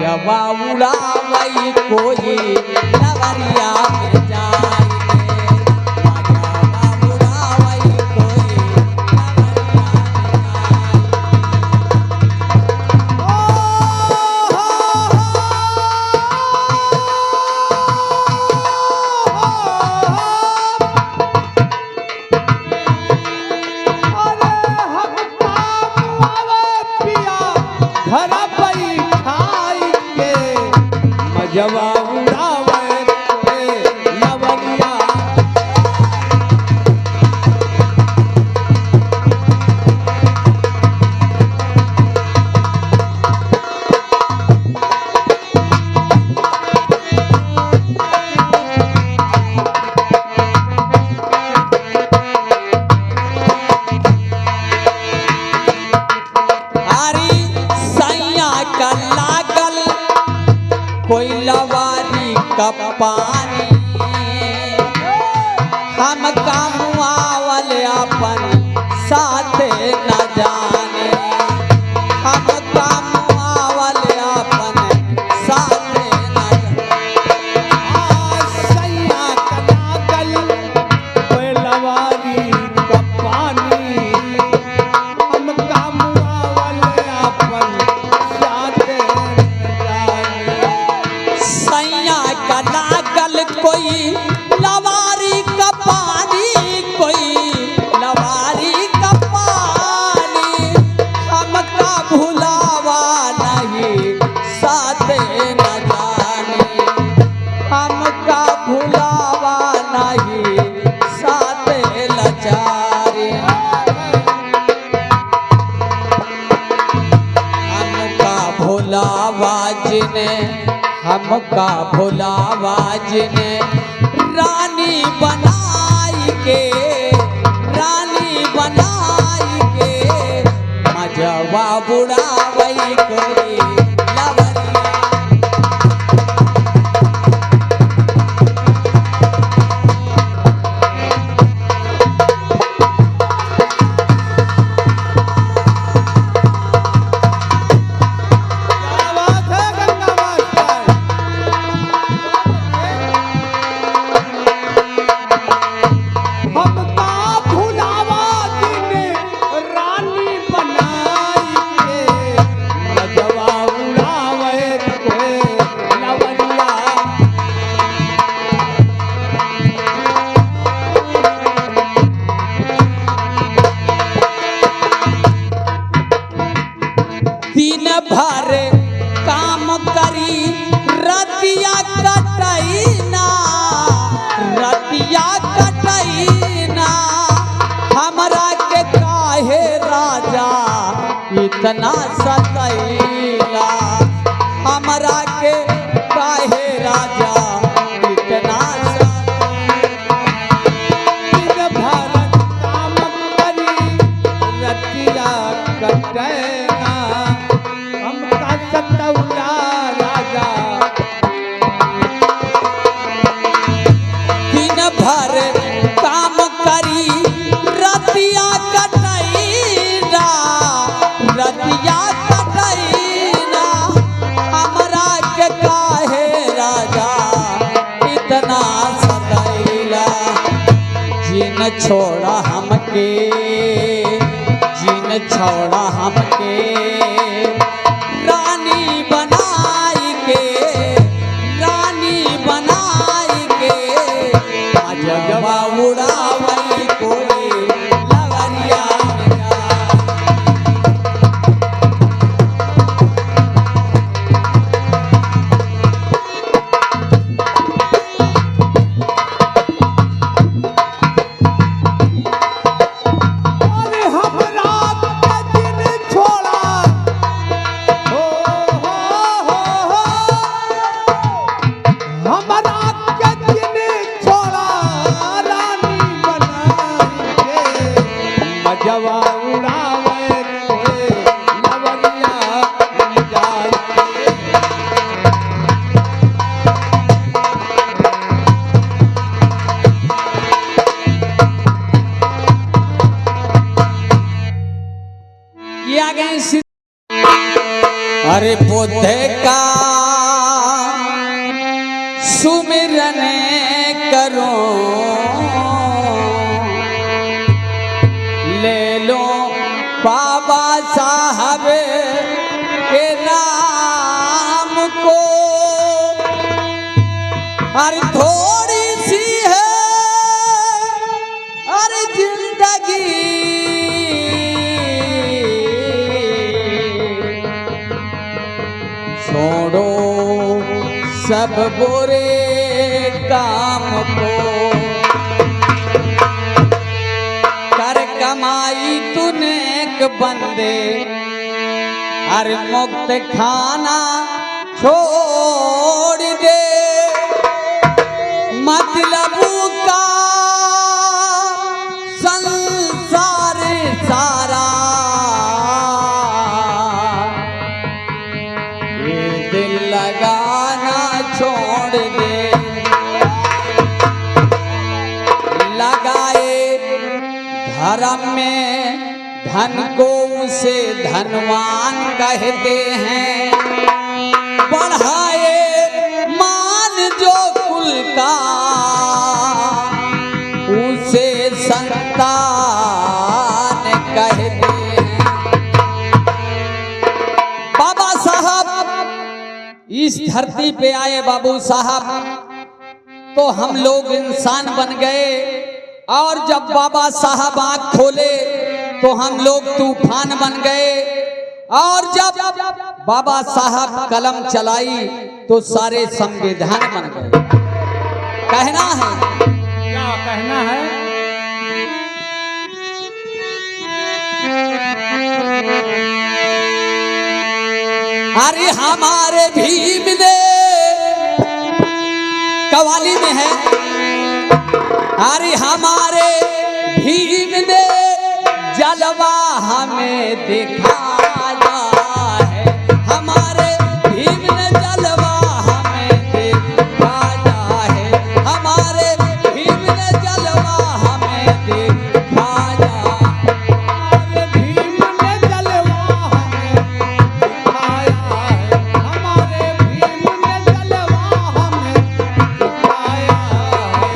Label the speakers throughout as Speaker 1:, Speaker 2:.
Speaker 1: मजवा उड़ावई कोई लवरिया में जाई
Speaker 2: जवा उड़ावे लवरिया
Speaker 1: हरी सैया का लागल कोई लवारी का पानी हम कामुआवल अपन साथे न जाने हम कामुआवल अपन साथे न जाने
Speaker 2: सैया का लागल कोई लवारी का पानी हम कामुआवल अपन साथे
Speaker 1: सैया का लागल कोई लवारी का पानी कोई लवारी का पानी हमका भुलावा नहीं साथे न जानी हमका भुलावा नहीं साथे लाचारी हमका भुलावा जिने हमका भुलावा जिने रानी बनाई के मजवा बुड़ावई कोई लवरिया दिन भर काम करी रतिया कटैना हमरा के काहे राजा इतना सतैला हमरा के काहे राजा इतना
Speaker 2: दिन भर काम करी रतिया कटैना हमका सतौला राजा
Speaker 1: दिन भर काम करी रतिया कटैना हमरा के काहे राजा इतना सतैला जिन छोड़ा हमके रानी बनाई के मजवा उड़ावई कोई लवरिया में जाई
Speaker 2: जवा उड़ावे कोई लवरिया में जाई
Speaker 1: ये आ गए अरे बुद्ध का सुमिरन करो ले लो बाबा साहब के नाम को। अरे थोड़ी सी है अरे जिंदगी छोड़ो सब बुरे काम को। कर कमाई तूने एक बंदे हर मुक्त खाना छोड़ दे। मतलब का संसार सारा ये दिल लगाना छोड़ दे। लगाए धर्म में धन को उसे धनवान कहते हैं। बढ़ाए मान जो कुल का उसे संतान कहते हैं। बाबा साहब इस धरती पे आए बाबू साहब तो हम लोग इंसान बन गए। और जब बाबा साहब आंख खोले तो हम लोग तूफान बन गए। और जब बाबा साहब कलम चलाई तो सारे संविधान बन गए। कहना है
Speaker 2: क्या कहना है?
Speaker 1: अरे हमारे भीम ने कव्वाली में है। अरे हमारे भीम ने जलवा हमें दिखाया है। हमारे भीम ने जलवा हमें दिखाया है। हमारे भीम ने जलवा हमें दिखाया।
Speaker 2: हमारे भीम ने जलवा हमें दिखाया है। हमारे भीम ने जलवा हमें दिखाया है।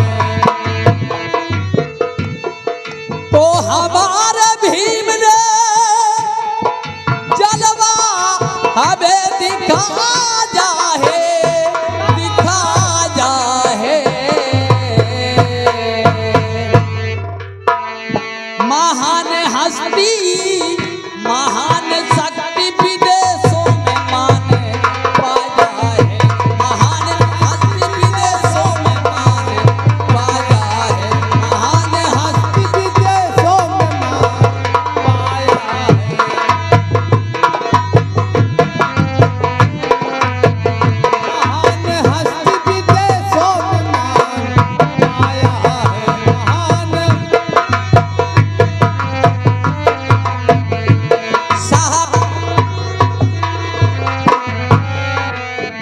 Speaker 1: तो हमारे भीम ने जलवा हमें दिखाया है। दिखाया है। महान हस्ती महान शक्ति विदेशों में मान पाया है। महान हस्ती विदेशों में मान पाया है। महान हस्ती
Speaker 2: विदेशों में मान पाया है। महान हस्ती विदेशों में मान पाया है। महान
Speaker 1: साहब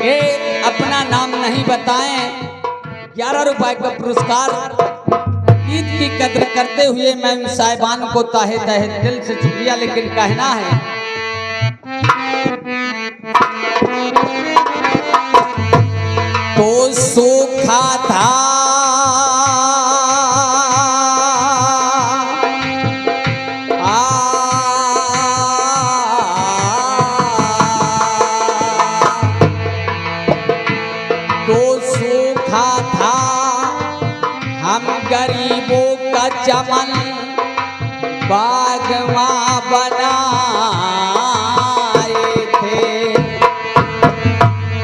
Speaker 1: ये अपना नाम नहीं बताएं। 11 रुपए का पुरस्कार ईद की कद्र करते हुए मैं उन साहिबान को ताहे तहे दिल से शुक्रिया लेकिन कहना है तो सूखा था तो सूखा था हम गरीबों का चमन बागवा बनाए थे।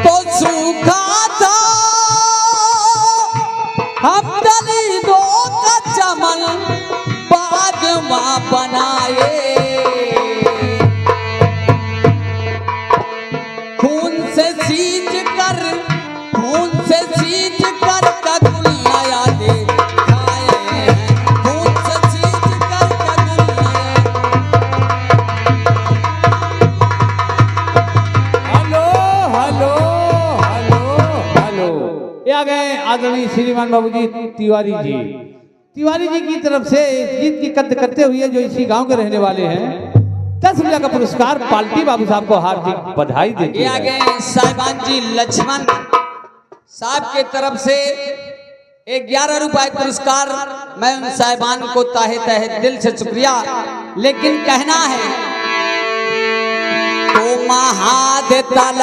Speaker 1: तो सूखा था हम दलितों का चमन बागवा बनाए। खून से सींच कर कगुल नया दे खाए हैं। खून से सींच कर कगुल नया।
Speaker 2: Hello hello hello hello. ये आ गए आदरणीय श्रीमान बाबूजी तिवारी जी। तिवारी जी की तरफ से गीत की कद्र करते हुए जो इसी गांव के रहने वाले हैं 10 रुपया का पुरस्कार पाल्टी बाबू साहब को हार्दिक बधाई देते
Speaker 1: ये आ
Speaker 2: हैं।
Speaker 1: गए साहिबान जी लक्ष्मण साहब के तरफ से 11 रुपए पुरस्कार। मैं उन साहिबान को ताहे तहे दिल से शुक्रिया। लेकिन कहना है तो महाद तालाब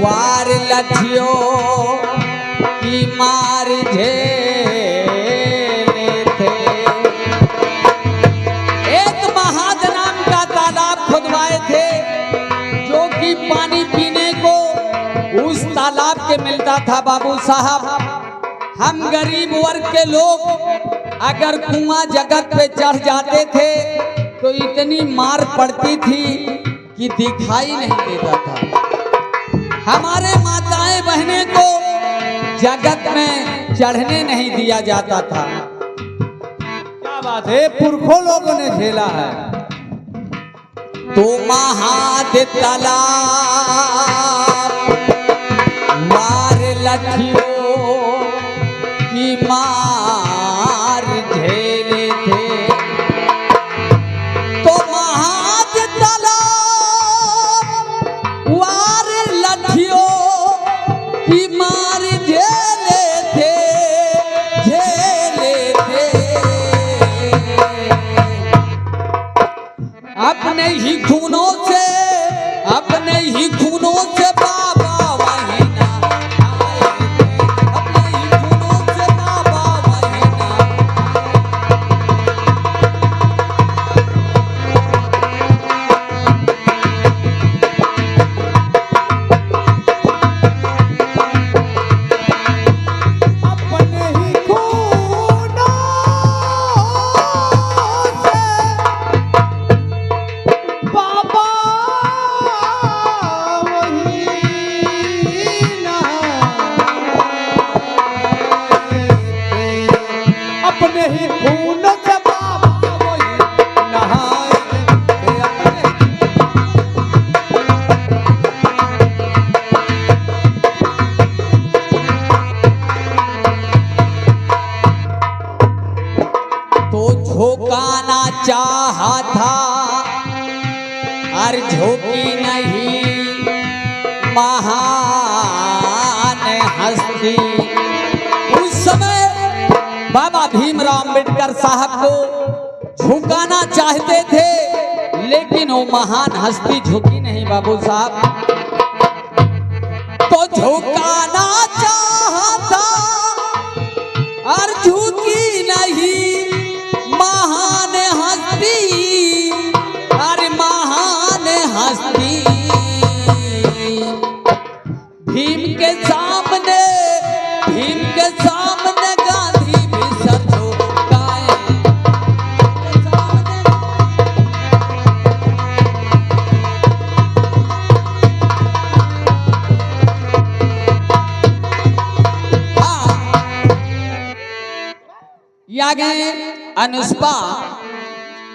Speaker 1: वार लठियो की मार झेले थे। एक महाद नाम का तालाब खुदवाए थे जो कि पानी पीने को उस तालाब के मिलता था। बाबू साहब, हम गरीब वर्ग के लोग अगर कुआं जगत पे चढ़ जाते थे तो इतनी मार पड़ती थी कि दिखाई नहीं देता था। हमारे माताएं बहनें को जगत में चढ़ने नहीं दिया जाता था।
Speaker 2: क्या बात है, पुरखों लोगों ने झेला है।
Speaker 1: तो महाद तालाब मार लठियों की मार झेले थे। तो महाद तालाब वार लठियों की मार झेले थे, झेले थे। अपने ही खूनों से, अपने ही खूनों से बाबा वहीं ना आए थे। अपने ही खूनों से बाबा वहीं ना
Speaker 2: अपने ही खूनों से बाबा वहीं नहाए थे। अपने ही खून से बाबा वहीं नहाए थे। अपने
Speaker 1: तो झोंकाना चाहा था और झोंकी नहीं महान हस्ती। उस समय बाबा भीमराव अंबेडकर साहब को झुकाना चाहते थे लेकिन वो महान हस्ती झुकी नहीं। बाबू साहब तो झुकाना चाहता और झुकी नहीं महान हस्ती, अरे महान हस्ती। भीम के सामने, भीम के सामने गांधी भी सर झुकाए। या गए अनुष्पा।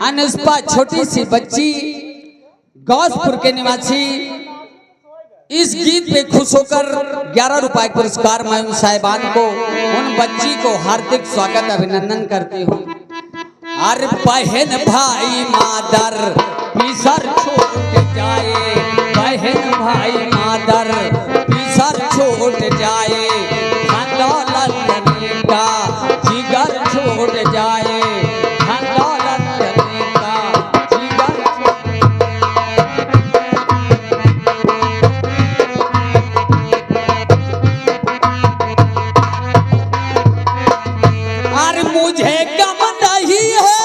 Speaker 1: अनुष्पा छोटी सी बच्ची, गौसपुर के निवासी। इस गीत पे खुश होकर 11 रुपए पुरस्कार मैं उन साहिबान को, उन बच्ची को हार्दिक स्वागत अभिनंदन करती हूँ। अरे बहन भाई मादर पिसर छूट जाए, बहन भाई मादर पिसर छूट जाए। धन दौलत देने का जिगर छूट जाए, धन दौलत देने का जिगर छूट। अरे मुझे गम नहीं है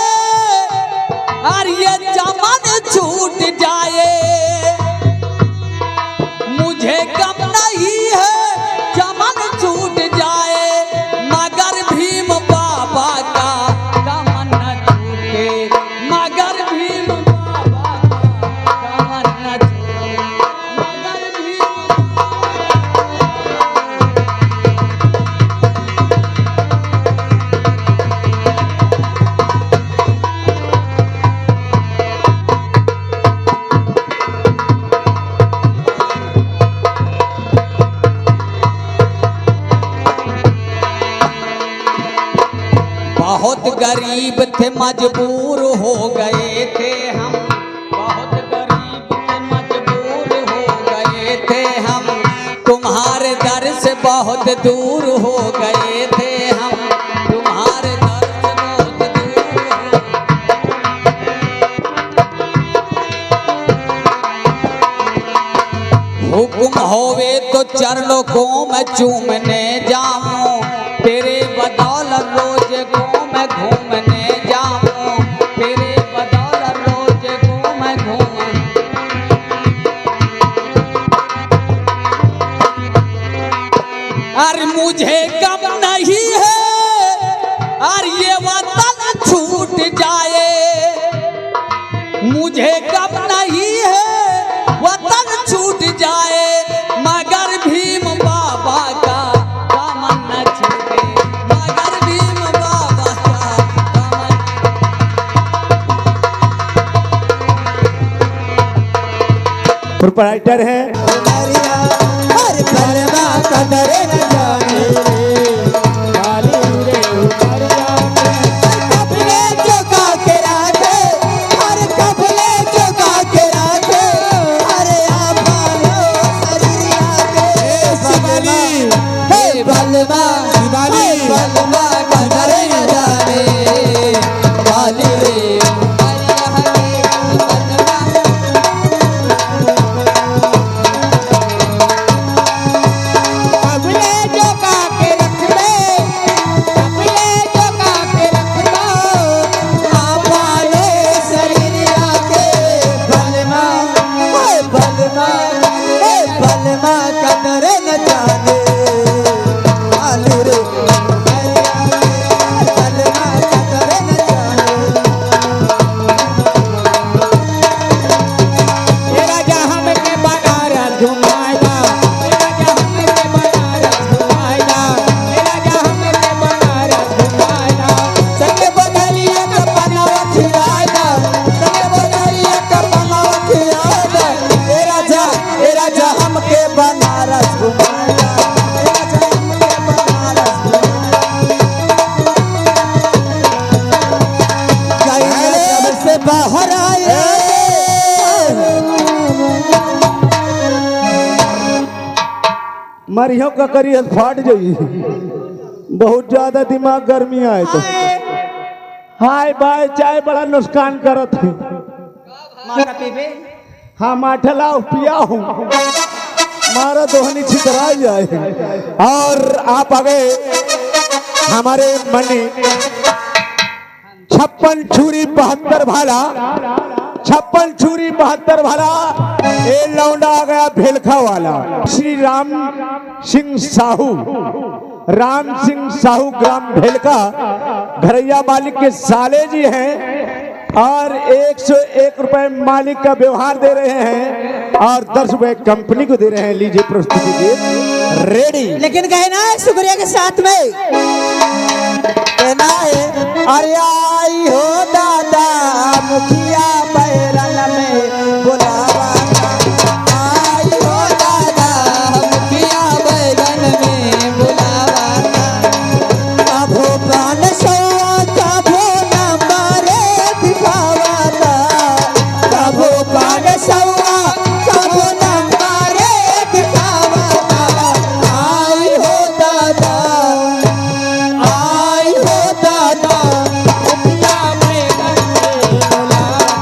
Speaker 1: और ये चमन छूट जाए। मुझे गम नहीं है चमन छूट जाए, मगर भीम बाबा का कमन न छूटे, मगर भीम बाबा का कमन न छूटे, मगर भीम। बहुत गरीब थे मजबूर हो गए थे हम, बहुत गरीब थे मजबूर हो गए थे। हुक्म होवे तो चरणों में चूमने जाऊं, तेरे बदौलत रोज को मैं घूमने जाऊं, तेरे बदौलत रोज को मैं घूम। अरे मुझे गम नहीं है और ये वतन छूट जाए, मुझे गम नहीं है वतन छूट जाए, मगर भीम बाबा का दामन न छूटे, मगर भीम बाबा का दामन।
Speaker 2: प्रोप्राइटर है
Speaker 3: हर बलवा कदर न जाने कपले चुका के राखे, हर कपले चुका के राखे, अरे आपानो शरीरिया के शिवाली, हे बलवा शिवाली, बलवा कदर न जाने वाली रे बाहर आए।
Speaker 2: मरियो का करिए फाट जाइए, बहुत ज्यादा दिमाग गर्मी आए तो हाय बाय चाय बड़ा नुकसान करत है।
Speaker 3: माता पीबे
Speaker 2: हाँ माठा लाओ पिया हूँ, मारा दोहनी छितरा जाए। और आप आगे हमारे मनी 56 छुरी 72 भाला, 56 छुरी 72 भाला। ए लौंडा आ गया भेलखा वाला श्री राम सिंह साहू, राम सिंह साहू ग्राम भेलका घरैया मालिक के साले जी हैं और 101 रुपए मालिक का व्यवहार दे रहे हैं और 10 रुपए कंपनी को दे रहे हैं। लीजिए प्रस्तुति के रेडी।
Speaker 3: लेकिन कहना है शुक्रिया के साथ में कहना है अरे आई हो दादा मुखिया बैरन में बुलावा, आई हो दादा मुखिया बैरन में बुलावा, कभो प्राण सौआ कभो नंबर दिखावा, कभो प्राण सौआ कभो नंबर दिखावा, आई हो दादा, आई हो दादा मुखिया बैरन में बुलावा,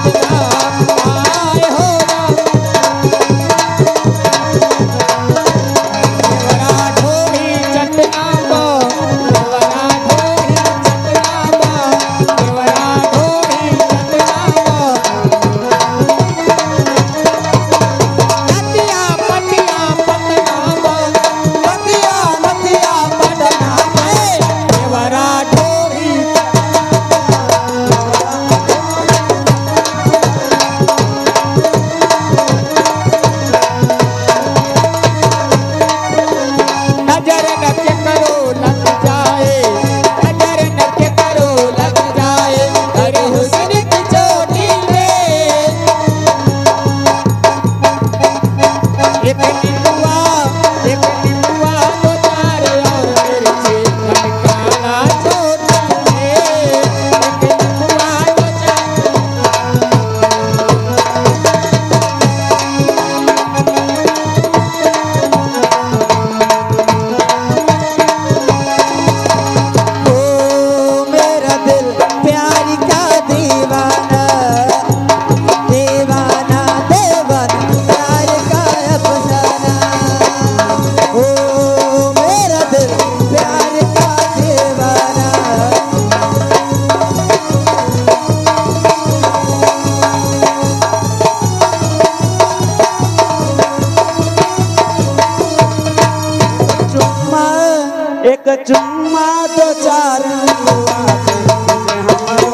Speaker 3: चुम्मा दो चार हुआ के तुझे हमरो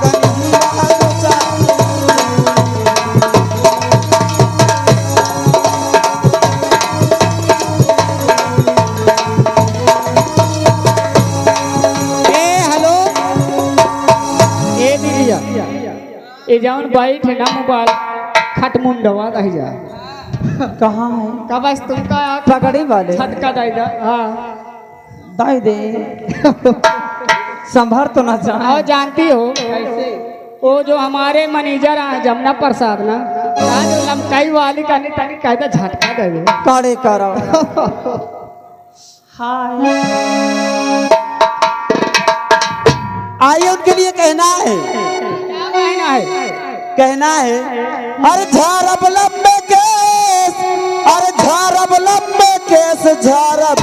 Speaker 3: कन्हैया दो चार।
Speaker 2: हेलो ए दीदिया ए जाऊन बैठ ना मोबाइल खटमुंडवा रह जा
Speaker 3: कहाँ है
Speaker 2: का बस तुमका
Speaker 3: पकड़ी वाले
Speaker 2: छटका दे दा हां
Speaker 3: दाई दे संभर तो ना जाए।
Speaker 2: और जानती हो वो जो हमारे मैनेजर हैं जमुना प्रसाद ना जो लमकाई वाली का नहीं तनी कहता झटका दे दे
Speaker 3: काड़े करो हाय आइए उनके लिए कहना है
Speaker 2: क्या कहना है
Speaker 3: कहना है अरे झारब लंबे केस अरे झारब लंबे केस झारब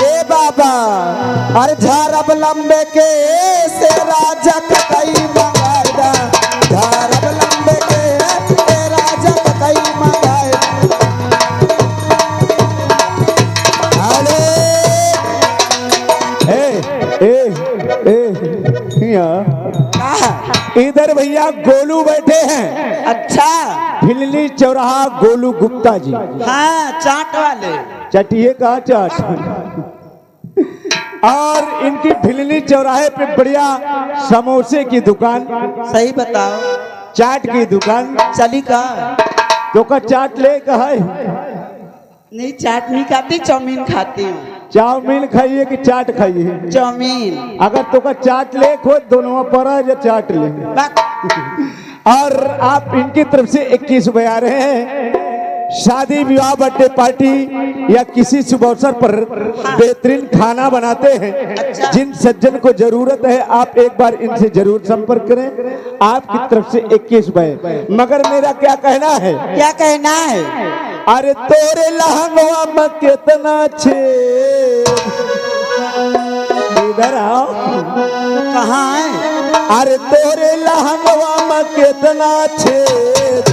Speaker 3: ए बाबा अरे झारब लंबे केस राजा कतई मंगाएगा झारब लंबे केस राजा कतई मंगाएगा। अरे
Speaker 4: इधर भैया गोलू बैठे हैं।
Speaker 3: अच्छा
Speaker 4: भिल्ली चौराहा गोलू गुप्ता जी।
Speaker 3: हाँ चाट वाले
Speaker 4: चटिए का चाट। और इनकी भिल्ली चौराहे पे बढ़िया समोसे की दुकान,
Speaker 3: सही बताओ
Speaker 4: चाट की दुकान।
Speaker 3: चली का
Speaker 4: तो का चाट ले का है?
Speaker 3: नहीं चाट नहीं खाती चाउमीन खाती हूँ।
Speaker 4: चाउमीन खाइए कि चाट खाइए?
Speaker 3: चाउमीन
Speaker 4: अगर तो का चाट ले खो दोनों पर या चाट ले। और आप इनकी तरफ से 21 रुपए आ रहे हैं। शादी विवाह बर्थडे पार्टी या किसी शुभ अवसर पर बेहतरीन खाना बनाते हैं। जिन सज्जन को जरूरत है आप एक बार इनसे जरूर संपर्क करें। आपकी तरफ से 21 रुपए। मगर मेरा क्या कहना है?
Speaker 3: क्या कहना है?
Speaker 4: अरे तोरे लहंगवा में कितना छेद। इधर आओ।
Speaker 3: कहाँ है?
Speaker 4: अरे तोरे लहंगवा में कितना छेद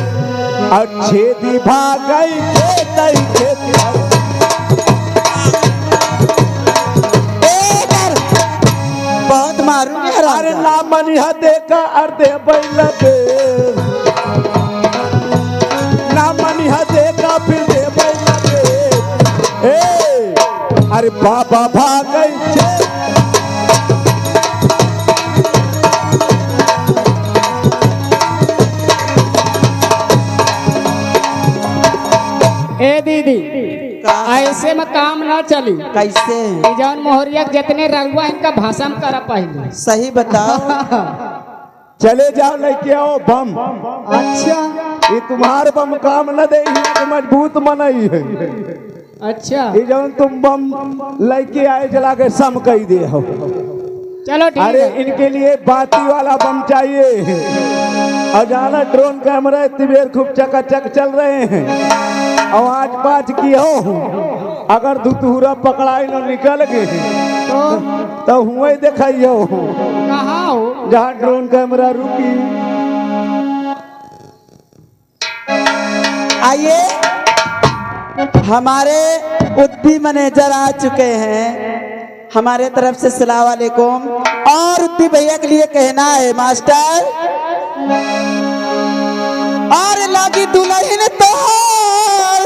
Speaker 4: और छेदी भागई खेत
Speaker 3: बहुत मारूंगी।
Speaker 4: अरे ना मनिया देखा अर्धे बैल दे ना मनिया देखा फिर दे बैल दे। अरे बाबा भागई छेद।
Speaker 2: ए दीदी ऐसे में काम ना चली।
Speaker 3: कैसे?
Speaker 2: जौन मोहरिया जितने रहुआ इनका भाषण करा पहले।
Speaker 3: सही बताओ।
Speaker 4: चले जाओ लेके आओ बम।
Speaker 2: अच्छा
Speaker 4: ये तुम्हार बम काम न दे तो मजबूत मनई है।
Speaker 2: अच्छा
Speaker 4: ये जौन तुम बम लेके आए जला के सम कही दे हो।
Speaker 2: चलो ठीक
Speaker 4: अरे
Speaker 2: है।
Speaker 4: इनके लिए बाती वाला बम चाहिए। और जाना ड्रोन कैमरा इतनी देर खूब चकाचक चल रहे हैं। आवाज पाँच की हो अगर दुतूरा पकड़ाई न निकल गए तो हुए दिखाइयो
Speaker 2: कहाँ हो?
Speaker 4: जहाँ ड्रोन कैमरा रुकी।
Speaker 3: आइए हमारे उद्दी मैनेजर आ चुके हैं। हमारे तरफ से सलाम वालेकुम। और उद्दी भैया के लिए कहना है मास्टर और लागी दुल्हन तोहार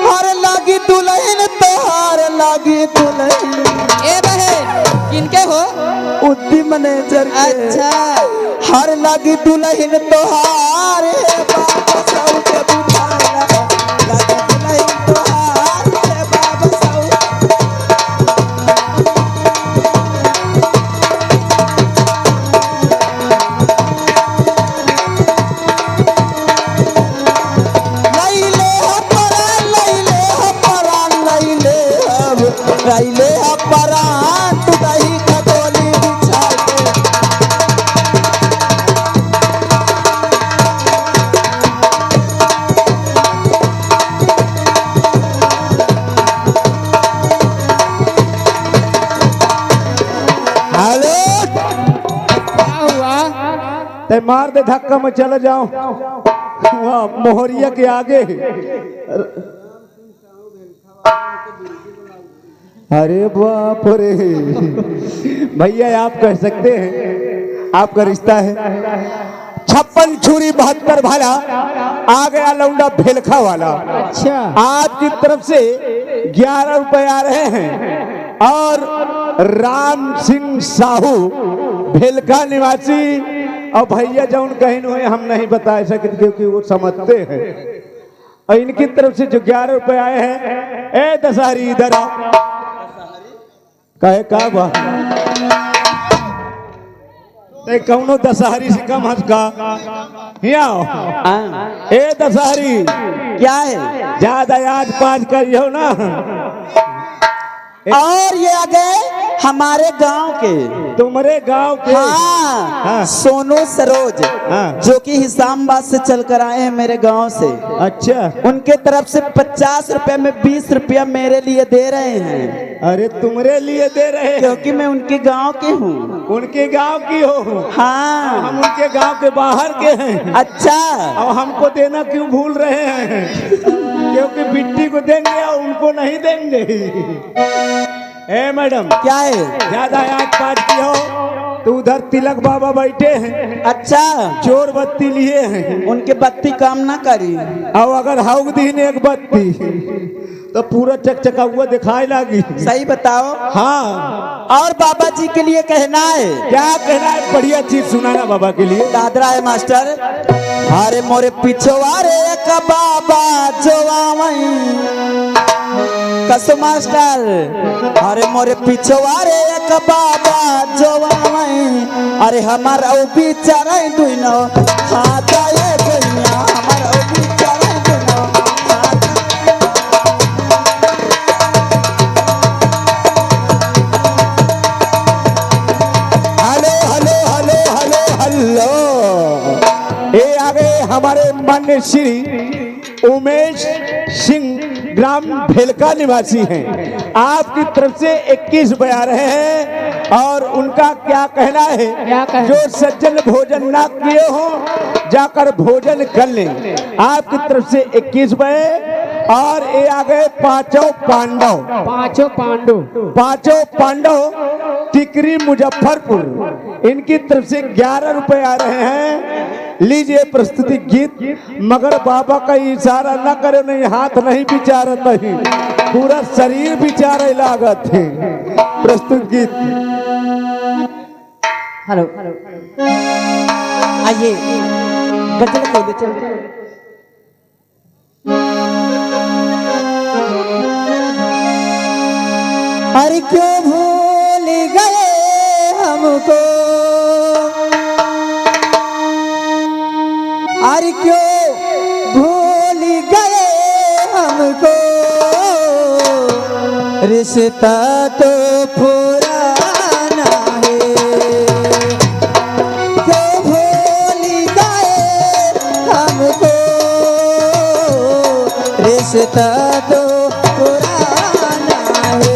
Speaker 3: और लागी दुल्हन तोहार लागी दुल्हन।
Speaker 1: ए बहन किनके हो?
Speaker 3: उद्दी मैनेजर के।
Speaker 1: अच्छा
Speaker 3: हर लागी दुल्हन तोहार हे बाबा सौ के बुझाला लागी दुल्हन तोहार हे बाबा सौ। लैले ह परान तू दही खटोली बिछा के। हेलो
Speaker 2: क्या हुआ?
Speaker 4: ते मार दे धक्का में चले जाओ वहाँ मोहरिया के आगे। अरे बाप रे भैया आप कह सकते हैं आपका रिश्ता है 56 छुरी 72 भाला आ गया लौंडा भेलखा वाला।
Speaker 2: अच्छा
Speaker 4: आपकी तरफ से 11 रुपए आ रहे हैं और राम सिंह साहू भेलखा निवासी और भैया जौन कहीं हुए हम नहीं बता सकते क्योंकि वो समझते हैं और इनकी तरफ से जो 11 रुपए आए हैं ए दशहरी इधर आओ कहे का बा कौनो दशहरी से कम हंस का ए दशहरी
Speaker 3: क्या है?
Speaker 4: ज्यादा आज पाँच करियो ना।
Speaker 3: और ये आ गए हमारे गांव के,
Speaker 4: तुम्हारे गांव के
Speaker 3: हाँ,
Speaker 4: हाँ।
Speaker 3: सोनू सरोज
Speaker 4: हाँ।
Speaker 3: जो कि हिसामाबाद से चल कर आए हैं मेरे गांव से।
Speaker 4: अच्छा
Speaker 3: उनके तरफ से 50 रुपए में 20 रुपया मेरे लिए दे रहे हैं
Speaker 4: अरे तुम्हारे लिए दे रहे हैं
Speaker 3: क्योंकि मैं उनके गांव की हूँ।
Speaker 4: उनके गांव की हो
Speaker 3: हाँ
Speaker 4: हम उनके गांव के बाहर के हैं।
Speaker 3: अच्छा
Speaker 4: और हमको देना क्यों भूल रहे हैं क्योंकि बिट्टी को देंगे और उनको नहीं देंगे। ए मैडम
Speaker 3: क्या है?
Speaker 4: ज्यादा आज पाँच की हो तो उधर तिलक बाबा बैठे हैं
Speaker 3: अच्छा
Speaker 4: चोर बत्ती लिए हैं
Speaker 3: उनके बत्ती काम ना करी।
Speaker 4: और अगर हाउक दीन एक बत्ती तो पूरा चकचका हुआ दिखाई लगी।
Speaker 3: सही बताओ।
Speaker 4: हाँ
Speaker 3: और बाबा जी के लिए कहना है।
Speaker 4: क्या कहना है बढ़िया चीज सुनाना बाबा के लिए।
Speaker 3: दादरा है मास्टर। अरे मोरे पिछवारे एक बाबा जो कसो मास्टर। अरे मोरे पिछवारे एक बाबा जो अरे हमारा बिचारा दुनो खाता है दुनिया हमारा बिचारा दुनो
Speaker 4: hello hello hello hello hello ये आ गए हमारे मान्य श्री उमेश सिंह ग्राम भेलका निवासी हैं। आपकी तरफ से 21 रुपए आ रहे हैं और उनका क्या कहना है जो सज्जन भोजन ना किए हो जाकर भोजन कर लें। आपकी तरफ से 21 रुपए और ये आ गए पांचों पांडव टिकरी मुजफ्फरपुर इनकी तरफ से 11 रुपए आ रहे हैं। लीजिए प्रस्तुति गीत मगर बाबा का इशारा न करे नहीं हाथ नहीं बिचारा नहीं पूरा शरीर बिचारे लागत है। प्रस्तुत गीत
Speaker 3: हेलो आइए गजल को दे चलते। अरे क्यों भूल गए हमको अरे क्यों भूल गए हमको रिश्ता तो पुराना है क्यों भूल गए हमको रिश्ता तो पुराना है।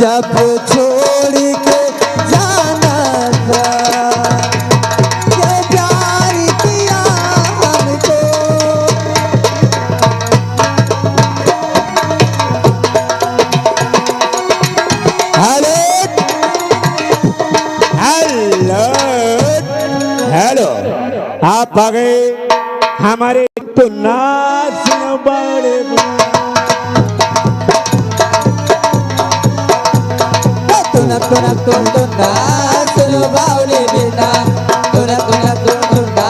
Speaker 3: जब छोड़ के जाना था क्या प्यार किया हमको
Speaker 4: हेलो हेलो हेलो आप आ गए हमारे तो नाच बड़े
Speaker 3: तुना तुना टुन टुना सुनो बावली बिना टुना टुना टुन टुना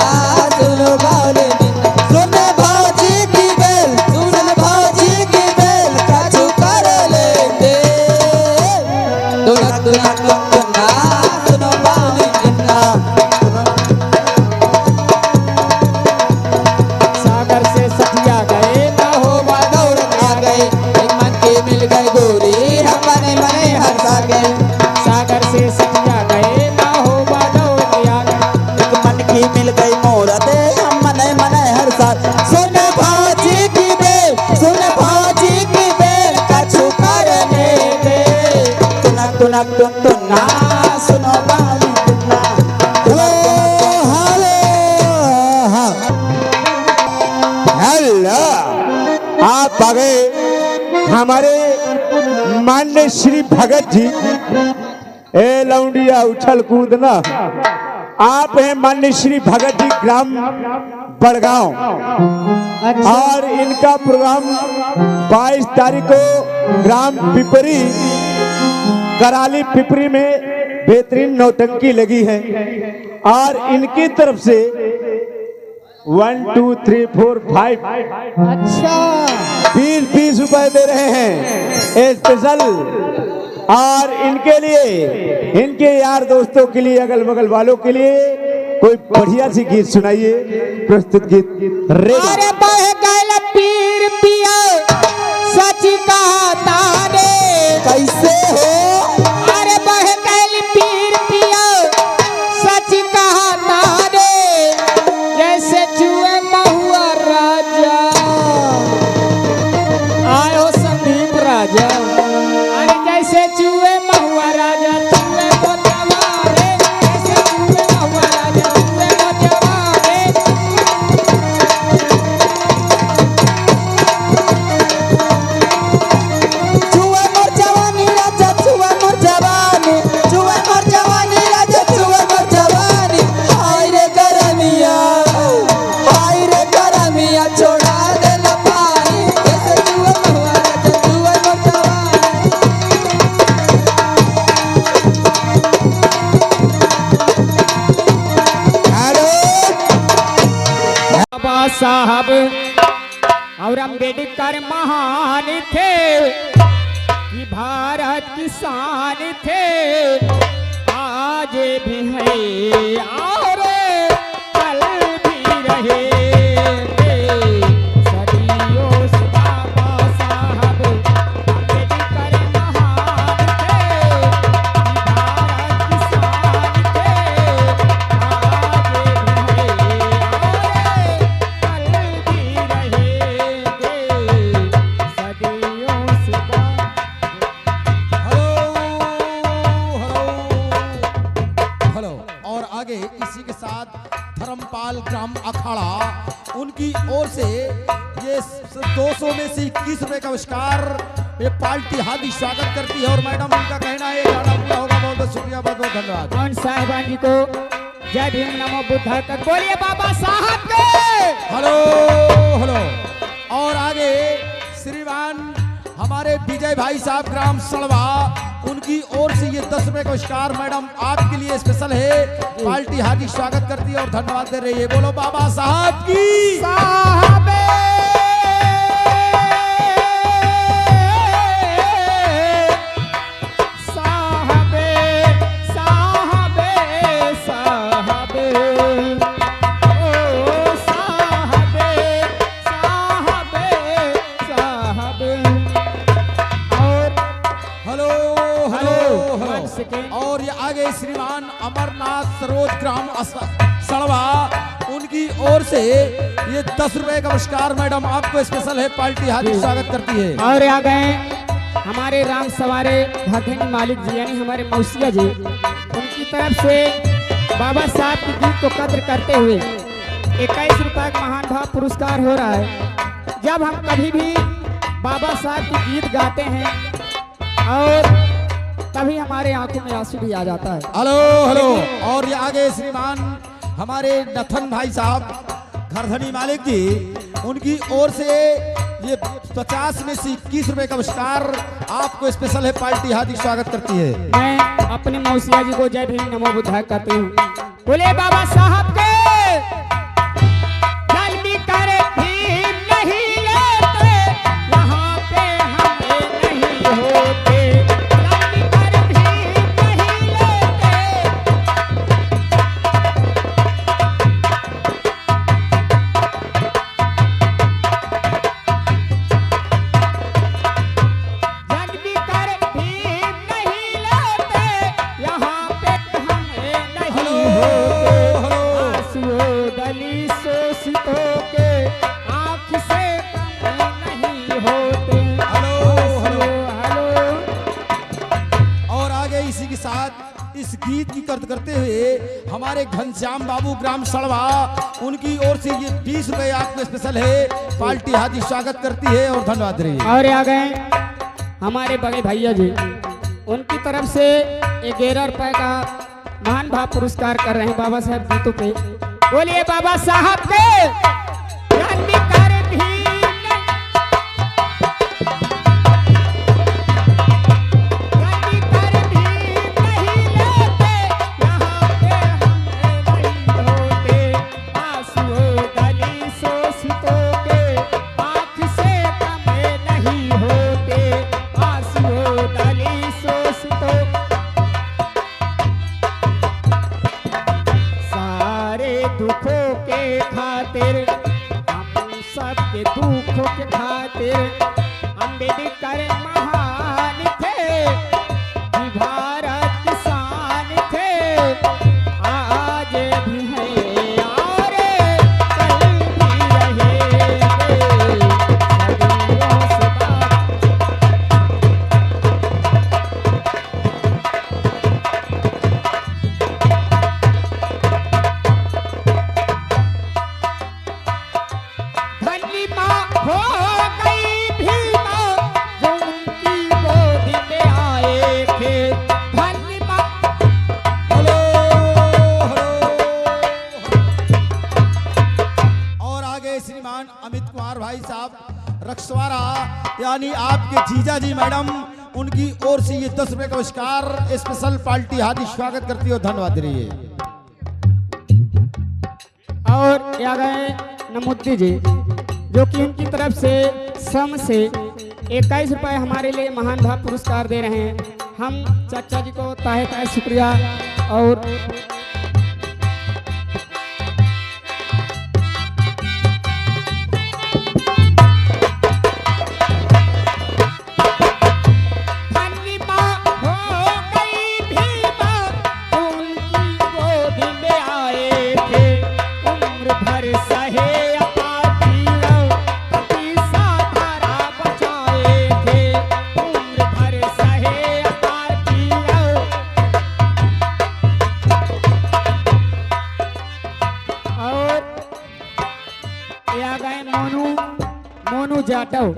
Speaker 3: सुनो बावली बिना सुन भाजी की बेल सुन भाजी की बेल काजू कर लेंगे टुना टुना टुन टुना सुनो बावली बिना
Speaker 4: सागर से सठिया गए ना हो
Speaker 3: दौड़ आ गए एक मन की मिल गई गोरी हम मने मने हंसा गए
Speaker 4: सागर से सठिया गए ना हो दौड़ आ गए
Speaker 3: एक मन की मिल गई मोरते हम मने मने हंसा सुन भाजी की बेल कछु करने दे तुनक तुनक तुन तुना सुनो बावली बिना
Speaker 4: हेलो आप आ गए हमारे मान्य श्री भगत जी। ए लौंडिया उछल कूदना। आप हैं मान्य श्री भगत जी ग्राम बड़गांव और इनका प्रोग्राम 22 तारीख को ग्राम पिपरी कराली पिपरी में बेहतरीन नौटंकी लगी है और इनकी तरफ से 1 2 3 4 5
Speaker 2: अच्छा
Speaker 4: 20 रुपए दे रहे हैं स्पेशल और इनके लिए इनके यार दोस्तों के लिए अगल बगल वालों के लिए कोई बढ़िया सी गीत सुनाइए। प्रस्तुत गीत रेडी।
Speaker 3: अरे बह गए पीर पिया सच कहा तारे कैसे हो अरे बह गए पीर पिया सच कहा तारे जैसे चूहे महुआ राजा
Speaker 2: आयो संदीप राजा
Speaker 3: अरे जैसे चूहे महुआ राजा चूहे को जवारे जैसे चूहे महुआ राजा चूहे को जवारे चूहे मोर जवानी राजा चूहे मोर जवानी चूहे मोर जवानी राजा चूहे मोर जवानी हाय रे गरमिया छोड़ा दे ला पानी जैसे चूहे महुआ राजा चूहे मोर जवानी
Speaker 2: बाबा साहब और अम्बेडकर महान थे कि भारत किसान थे आज भी है और कल भी रहेंगे सदियों से बाबा साहब अम्बेडकर महान थे कि भारत किसान थे आज भी है और कल भी रहेंगे सदियों से
Speaker 5: हेलो और आगे इसी के साथ धर्मपाल ग्राम अखाड़ा उनकी ओर से ये 200 में से 21 रुपए का पुरस्कार ये पार्टी हार्दिक स्वागत करती है और मैडम उनका कहना है गाना पूरा होगा। बहुत बहुत शुक्रिया बहुत बहुत धन्यवाद।
Speaker 2: कौन साहिबान जी को जय भीम नमो बुद्धाय कर बोलिए बाबा साहब के।
Speaker 5: हेलो हेलो और आगे श्रीमान हमारे विजय भाई साहब ग्राम सड़वा उनकी ओर से ये 10 रुपए का पुरस्कार मैडम आपके लिए स्पेशल है। पार्टी हार्दिक स्वागत करती है और धन्यवाद दे रही है। बोलो बाबा साहब की
Speaker 2: साहबे साहबे साहबे साहबे ओ साहबे साहबे साहबे और
Speaker 5: hello hello
Speaker 2: One
Speaker 5: hello
Speaker 2: second.
Speaker 5: और ये आगे श्रीमान अमरनाथ सरोज ग्राम सड़वा उनकी ओर से ये 10 रुपए का पुरस्कार मैडम आपको स्पेशल है। पार्टी हार्दिक स्वागत करती है।
Speaker 2: और आ गए हमारे राम सवारे धरधनी मालिक जी यानी हमारे मौसिया जी उनकी तरफ से बाबा साहब की गीत को कद्र करते हुए 21 रुपए का महान भाव पुरस्कार हो रहा है। जब हम कभी भी बाबा साहब की गीत गाते हैं और तभी हमारे आंखों में आंसू भी आ जाता है।
Speaker 5: हेलो हेलो और ये आगे श्रीमान हमारे नथन भाई साहब घरधनी मालिक जी उनकी ओर से ये 50 में से 21 रुपए का पुरस्कार आपको स्पेशल है। पार्टी हार्दिक स्वागत करती है।
Speaker 6: मैं अपने मौसिया जी को जय भीम नमो बुद्धाय कहती हूँ। बोले बाबा साहब के जल्दी कर भीम नहीं लेते, यहाँ पे हमें नहीं होते। जल्दी कर भीम नहीं लेते, जल्दी कर भीम नहीं लेते, यहाँ पे हमें नहीं होते। आंसुओं दली शोषितों के आँख से कम नहीं होते। हेलो।
Speaker 5: और आगे इसी के साथ इस गीत की कर्त करते हुए हमारे घनश्याम बाबू ग्राम सड़वा, उनकी ओर से ये 20 रुपए आपको स्पेशल है। पार्टी हार्दिक स्वागत करती है और धन्यवाद रही।
Speaker 6: और आ गए हमारे बड़े भैया जी, उनकी तरफ से 11 रुपए का महान भाव पुरस्कार कर रहे हैं बाबा साहब गीतों पे। बोलिए बाबा साहब के जल्दी कर भीम जल्दी कर भीम नहीं लेते, यहाँ पे हमें नहीं होते। आंसुओं दली शोषितों के आँख से कम नहीं होते। आंसुओं दली शोषितों सारे दुखों के खातिर, हम सबके दुखों के खातिर अम्बेडकर महान थे, ये भारत किसान थे। आज भी हैं और कल भी रहेंगे, सदियों से बात। धनी माँ हो गई भीमा, जो उनकी गोद में आए थे। धनी माँ
Speaker 5: हेलो और आगे श्रीमान अमित कुमार भाई साहब रक्षवारा, यानी आपके जीजा जी मैडम, उनकी ओर से ये 10 रुपए का पुरस्कार स्पेशल पार्टी हार्दिक स्वागत करती है और धन्यवाद रही है।
Speaker 6: और आ गए नमुद्दी जी, जो कि उनकी तरफ से श्रम से 21 रुपए हमारे लिए महान भाव पुरस्कार दे रहे हैं। हम चाचा जी को ताहे ताहे शुक्रिया। और धनी माँ हो गई भीमा, उनकी गोद में आए थे। उम्र भर सहे बचाए थे, उम्र भर सहे मोनू जाटव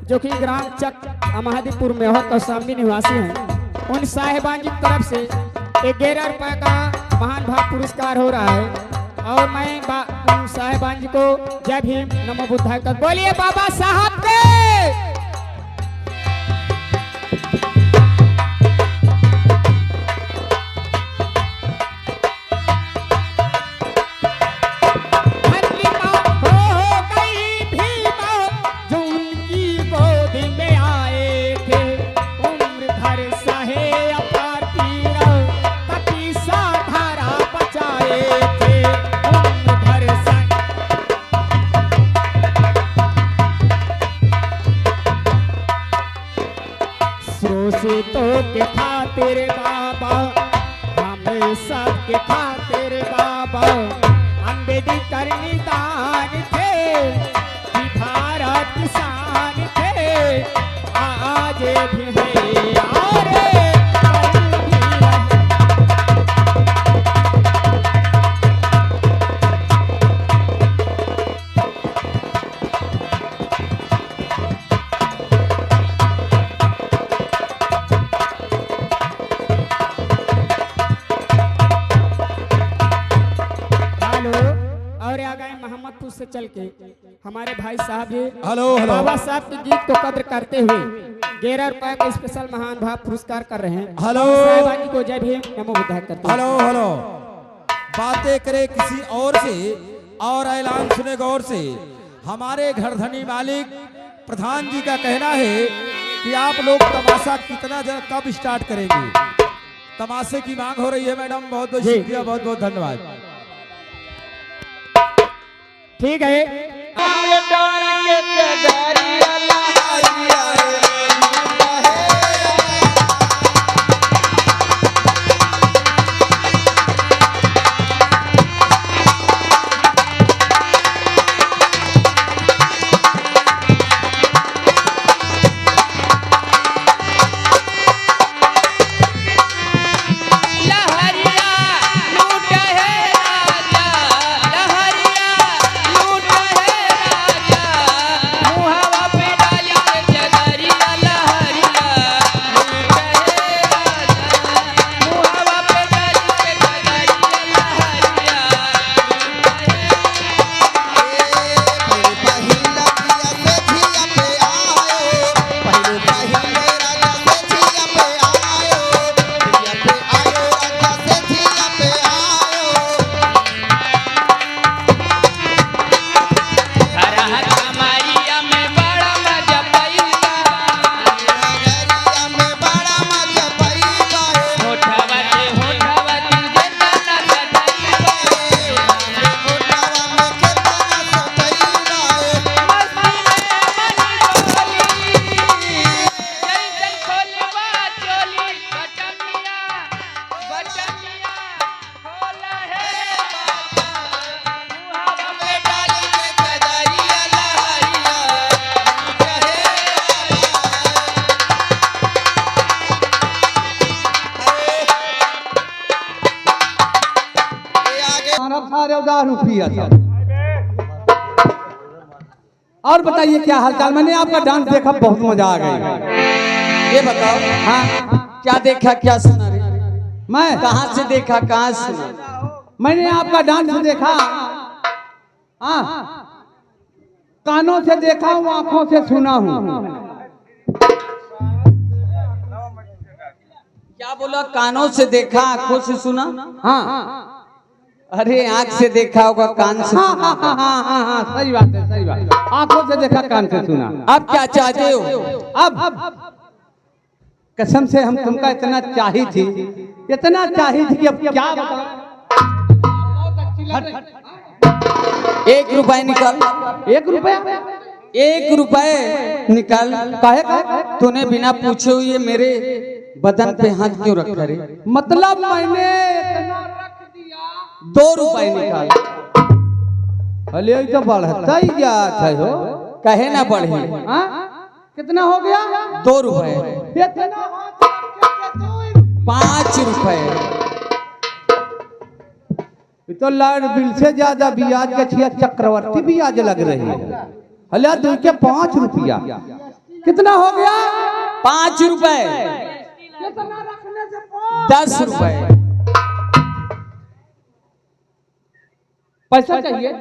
Speaker 6: जो कि ग्राम चक महादीपुर में हो तो सामने निवासी हैं, उन साहिबान की तरफ से 11 रुपए का महान भाव पुरस्कार हो रहा है। और मैं उन साहिबान जी को जय भीम नमो बुद्धाय कर बोलिए बाबा साहब के। शोषितों के खातिर बाबा, हमें सबके खातिर बाबा, अम्बेडकर निदान थे, भारत किसान थे, आज भी है और कल भी रहे। और आ गए मोहम्मदपुर से चल के हमारे भाई साहब ये
Speaker 5: हेलो हेलो
Speaker 6: बाबा साहब के गीत को कद्र करते हुए 11 रुपए का स्पेशल महान भाव पुरस्कार कर रहे हैं।
Speaker 5: हेलो।
Speaker 6: साहिबाजी को जय भीम नमो बुद्धाय करते हैं।
Speaker 5: हेलो हेलो बातें करे किसी और से और ऐलान सुने गौर से। हमारे घर धनी मालिक प्रधान जी का कहना है कि आप लोग तमाशा कितना कब स्टार्ट करेंगे। तमाशे की मांग हो रही है मैडम। बहुत बहुत शुक्रिया, बहुत बहुत धन्यवाद।
Speaker 6: ठीक है।
Speaker 2: सारे उधार रुपया था। और बताइए क्या हालचाल। मैंने आपका डांस देखा, बहुत मजा आ गई।
Speaker 1: ये बताओ, हाँ क्या देखा क्या सुना रे?
Speaker 2: मैं
Speaker 1: कहाँ से देखा कहाँ सुना?
Speaker 2: मैंने आपका डांस देखा, हाँ कानों से देखा हूँ, आंखों से सुना हूँ।
Speaker 1: क्या बोला? कानों से देखा आंखों से सुना?
Speaker 2: हाँ
Speaker 1: अरे आंख से देखा होगा कान से
Speaker 2: हाँ
Speaker 1: सुना।
Speaker 2: हाँ हाँ हाँ हाँ सही बात है, सही बात। आंखों से देखा, कान से सुना।
Speaker 1: अब क्या चाहते हो?
Speaker 2: अब कसम से हम तुमका इतना चाही थी, इतना चाही थी कि अब क्या बताऊं।
Speaker 1: 1 रुपए निकाल।
Speaker 2: 1 रुपया?
Speaker 1: 1 रुपए निकाल।
Speaker 2: काहे काहे?
Speaker 1: तूने बिना पूछे हुए मेरे बदन पे हाथ क्यों रखा रे?
Speaker 2: मतलब मैंने इतना रख दिया।
Speaker 1: 2 रुपए निकाल।
Speaker 2: अले तो बढ़ता ही जाता है हो।
Speaker 1: कहे ना बढ़े।
Speaker 2: हाँ? कितना हो गया?
Speaker 1: 2 रुपए।
Speaker 2: इतना
Speaker 1: 5 रुपए।
Speaker 2: तो लाड बिल से ज्यादा ब्याज के छिया चक्रवर्ती ब्याज लग रही है। अल्लाह दो के 5 रुपया। कितना हो गया?
Speaker 1: 5 रुपए। 10 रुपए।
Speaker 2: पैसा चाहिए?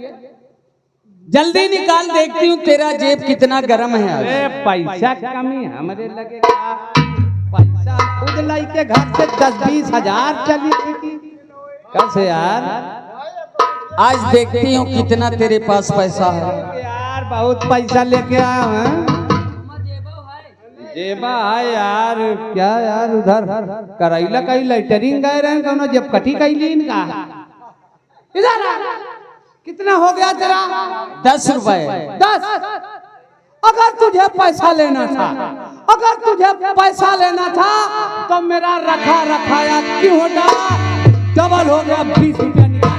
Speaker 1: जल्दी निकाल, देखती हूँ तेरा जेब कितना गर्म है आज।
Speaker 2: अरे पैसा कमी हमरे लगेगा। पैसा खुद लाई के घर से 10-20 हजार चली थी। कैसे यार?
Speaker 1: आज देखती हूँ कितना तेरे पास पैसा है।
Speaker 2: यार बहुत पैसा लेके आया हूँ। जेबा है यार। क्या यार उधर करैला कहीं लाइटरिंग गए रहे दोनों, जब कटी कहीं लीन का। इधर कितना हो गया तेरा?
Speaker 1: 10 रुपए।
Speaker 2: 10। अगर तुझे पैसा लेना था, अगर तुझे पैसा लेना था तो मेरा रखा रखाया क्यों डाला? डबल हो गया 20 रुपया निकाल।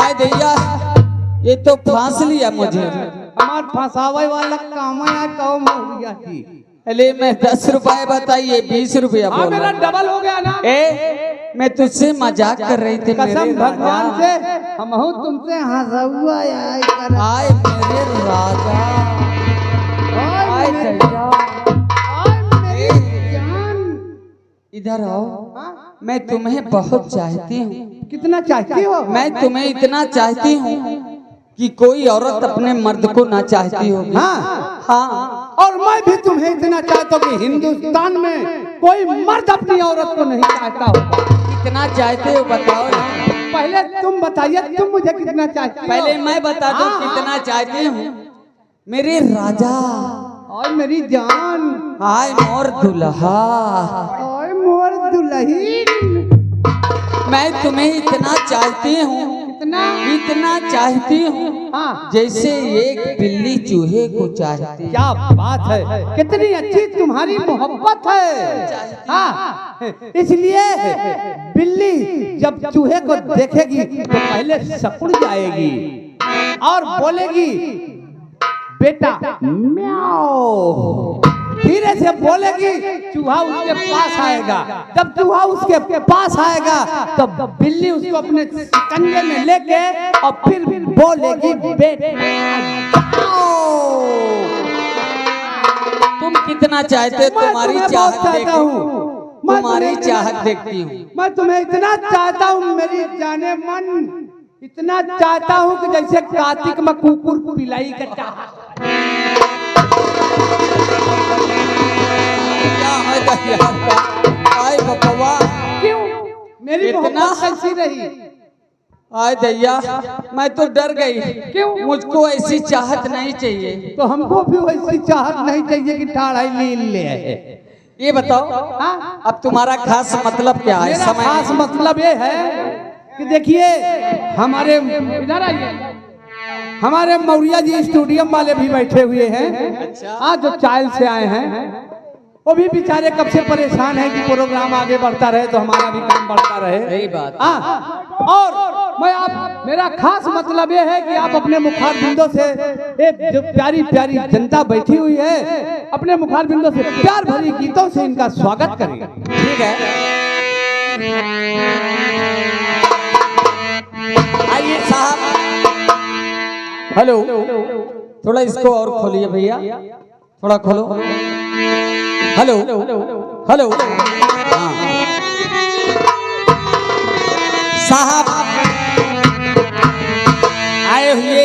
Speaker 1: आए भैया, ये तो फांस लिया मुझे।
Speaker 2: हमार फंसावे वाला काम है कौन हो गया थी।
Speaker 1: अरे मैं 10 रुपए बताइए 20 रुपया
Speaker 2: हाँ
Speaker 1: बोल
Speaker 2: मेरा डबल हो गया ना।
Speaker 1: मैं तुझसे मजाक कर रही थी।
Speaker 2: कसम भगवान से हम हूँ तुमसे हंसुआ
Speaker 1: आए मेरे राजा। आए भैया, इधर आओ। मैं तुम्हें बहुत चाहती हूँ।
Speaker 2: कितना चाहती हो?
Speaker 1: मैं तुम्हें इतना चाहती हूँ कि कोई औरत अपने मर्द को ना चाहती होगी।
Speaker 2: हाँ
Speaker 1: हाँ,
Speaker 2: और मैं भी तुम्हें इतना चाहता हूँ कि हिंदुस्तान में कोई मर्द अपनी औरत को नहीं चाहता हो।
Speaker 1: कितना चाहते हो बताओ ना।
Speaker 2: पहले तुम बताइए, तुम मुझे कितना चाहती हो?
Speaker 1: पहले मैं बता दूं कितना चाहती हूँ। मेरे राजा
Speaker 2: और मेरी जान,
Speaker 1: हाय मोर दुल्हा,
Speaker 2: और मोर दुल्हन,
Speaker 1: मैं तुम्हें इतना चाहती हूँ, इतना चाहती हूँ
Speaker 2: हाँ।
Speaker 1: जैसे एक बिल्ली चूहे को चाहती है।
Speaker 2: क्या बात है, कितनी अच्छी तुम्हारी मोहब्बत है। हाँ, इसलिए बिल्ली जब चूहे को देखेगी तो पहले सकुड़ जाएगी और बोलेगी बेटा म्याओ, धीरे से बोलेगी, चूहा उसके पास आएगा। जब चूहा उसके पास आएगा तब बिल्ली उसको अपने शिकंजे में लेके और फिर बोलेगी बेटा जाओ।
Speaker 1: तुम कितना चाहते हो, तुम्हारी चाहत देखती हूँ, तुम्हारी चाहत देखती हूँ।
Speaker 2: मैं तुम्हें इतना चाहता हूँ मेरी जाने मन, इतना चाहता हूँ कि जैसे कार्तिक में कुकुर पिलाई का चाहत।
Speaker 1: क्या है दया का? आय बकवा,
Speaker 2: क्यों मेरी
Speaker 1: इतना?
Speaker 2: मोहब्बत कैसी रही?
Speaker 1: आय दैया, मैं तो डर गई।
Speaker 2: क्यों?
Speaker 1: मुझको ऐसी चाहत नहीं चाहिए।
Speaker 2: तो हमको भी वैसी चाहत नहीं चाहिए कि ठाढ़ाई लील ले।
Speaker 1: ये बताओ,
Speaker 2: हाँ?
Speaker 1: अब तुम्हारा खास मतलब क्या है?
Speaker 2: मेरा
Speaker 1: समय
Speaker 2: खास मतलब ये है कि देखिए हमारे इधर आइए, हमारे मौर्या जी स्टूडियम वाले भी बैठे हुए हैं। हाँ, जो चाइल से आए हैं वो भी बेचारे कब से परेशान हैं कि प्रोग्राम आगे बढ़ता रहे तो हमारा भी काम बढ़ता रहे।
Speaker 1: सही बात।
Speaker 2: हाँ, और मैं आप, मेरा खास मतलब ये है कि आप अपने मुखार बिंदों से, एक जो प्यारी प्यारी जनता बैठी हुई है, अपने मुखार बिंदों से प्यार भरी गीतों से इनका स्वागत करें।
Speaker 1: ठीक है, आइए साहब। हेलो, थोड़ा इसको और खोलिए भैया, थोड़ा खोलो। हेलो हेलो, हाँ साहब आए हुए